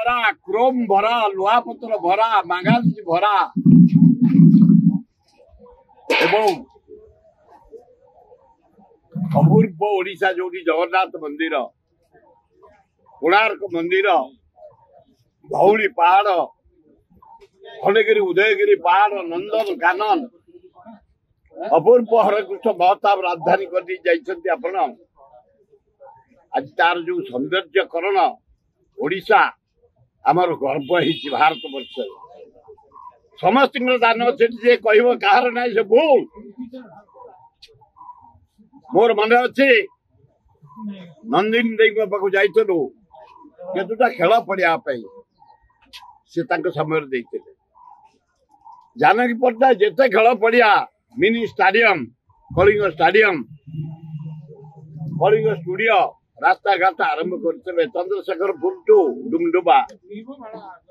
भरा क्रोम भरा लुहापत्र भरा मांगालिज भरा एवं अपूर्व ओडिशा जो जगन्नाथ मंदिर कोणार्क मंदिर धौली पहाड़ खंडगिरी उदयगिरी पहाड़ नंदन कानन अपूर्व हरकृष्ण महताब राजधानी कर आपण आज तार जो सौंदर्यकरण ओडिशा आमर गर्व ही भारत वर्ष समस्त दान अच्छे कह कहार ना से भूल मोर मन अच्छे नंदिनी देवी पाक जाइलु केतुटा खेल पड़िया से समय देते जानकी पट्टनायक जिते खेल पड़िया mini stadium Kalinga stadium Kalinga studio रास्ता घाट आरंभ करते चंद्रशेखरपुर टू डुमडुबा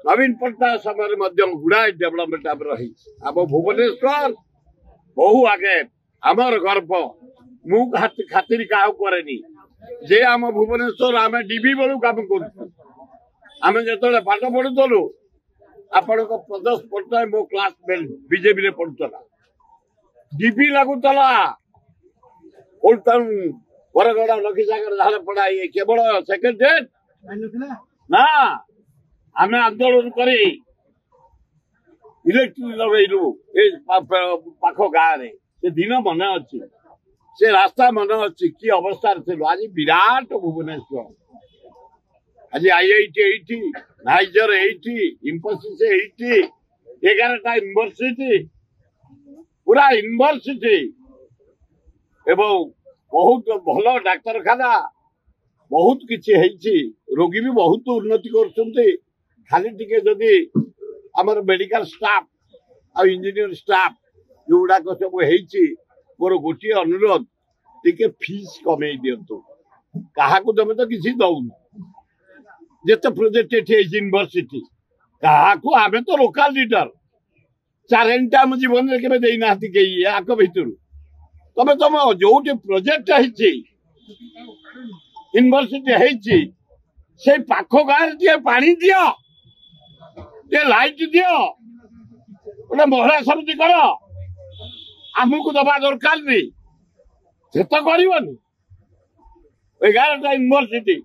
नवीन पट्टनायक समय गुड़ाए डेभलपमेंट आम रही आम भुवनेश्वर बहु आगे आमर गर्व मु खातिर क्या कैनि जे आम भुवनेश्वर आम डीबी बेलू कम कर जो पाठ पढ़ुलु आपण प्रदेश पट्टनायक मो क्लासमेट बीजेपी रे पढ़ुला डीबी लगुला ओल्ड टाउन वरगड़ा लखीसागर जहाँ पढ़ा ये केवल सेक्रेटेरिएट ना आम आंदोलन कर इलेक्ट्रिक लगेलु पाख गाँव से दिन मन अच्छी से रास्ता मन अच्छी कि अवस्था आज विराट भुवनेश्वर आज आईआईटी एटी नाइजर एटी इंफोसिस एटी 11टा यूनिवर्सिटी पूरा यूनिवर्सिटी एवं बहुत भल डाक्तरखाना बहुत किसी रोगी भी बहुत उन्नति कर खाली टिके जदि आमर मेडिकल स्टाफ आ इंजीनियर स्टाफ जो गुड़ाक सब मोर गोटे अनुरोध टिके फीस कमे दिंतु क्या तुम तो किसी दौन जिते प्रोजेक्ट यूनिवर्सिटी क्या आम तो लोकल लीडर चैलेंज आम जीवन में केवे देना कई आक भितर तबे तुम जो प्रोजेक्ट यूनिवर्सिटी से पाख गाँव टे पानी दियो टे लाइट दियो गोटे महिला समिति कर आमको दबा दरकार नहीं से तो कर 11टा यूनिवर्सिटी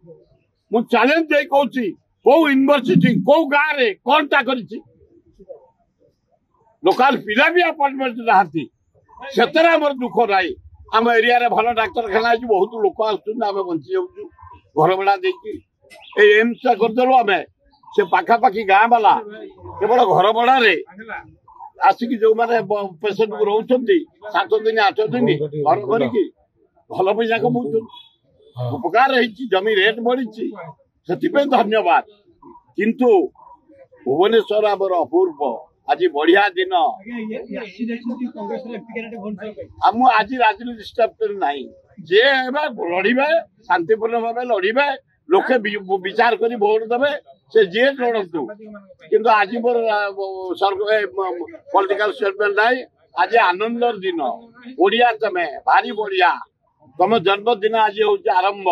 मु चैलेंज दे कहूँ कौ यूनिवर्सिटी कौ गाँव में कौन टा कर लोकल पिला भी अपॉइंटमेंट नहांती से आम दुख ना आम एरिया रे भल डाक्तरखाना बहुत लोक आम बंची जाऊँ घर भड़ा देखिए एम्स करदेलु आम से पाखापाखि गाँ वाला केवल घर भड़ा आसिक जो मैंने पेसेंट को रोच 7 दिन 8 दिन घर कर भल पैसा कमाऊ उपकार जमी रेट बढ़ी से धन्यवाद किंतु भुवनेश्वर आमर अपूर्व आज बढ़िया दिन आम आज राजनीति स्टेप ना जे लड़े शांतिपूर्ण भाव लड़े लोके विचार कर भोट देवे से जे लड़ू किंतु आज मोर पॉलिटिकल स्टेटमेंट ना आज आनंद दिन ओडिया तमें भारी बढ़िया तुम जन्मदिन आज हूँ आरंभ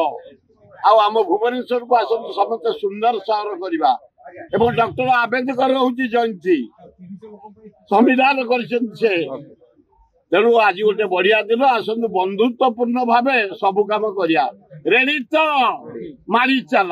आम भुवनेश्वर को आसतु समस्त सुंदर सहर करवा एवं डॉक्टर आम्बेडकर हूँ जयंती संविधान कर तेणु आज गोटे बढ़िया दिन आसतु बंधुत्वपूर्ण भाव सब कम करिया रेडी तो मारी चल।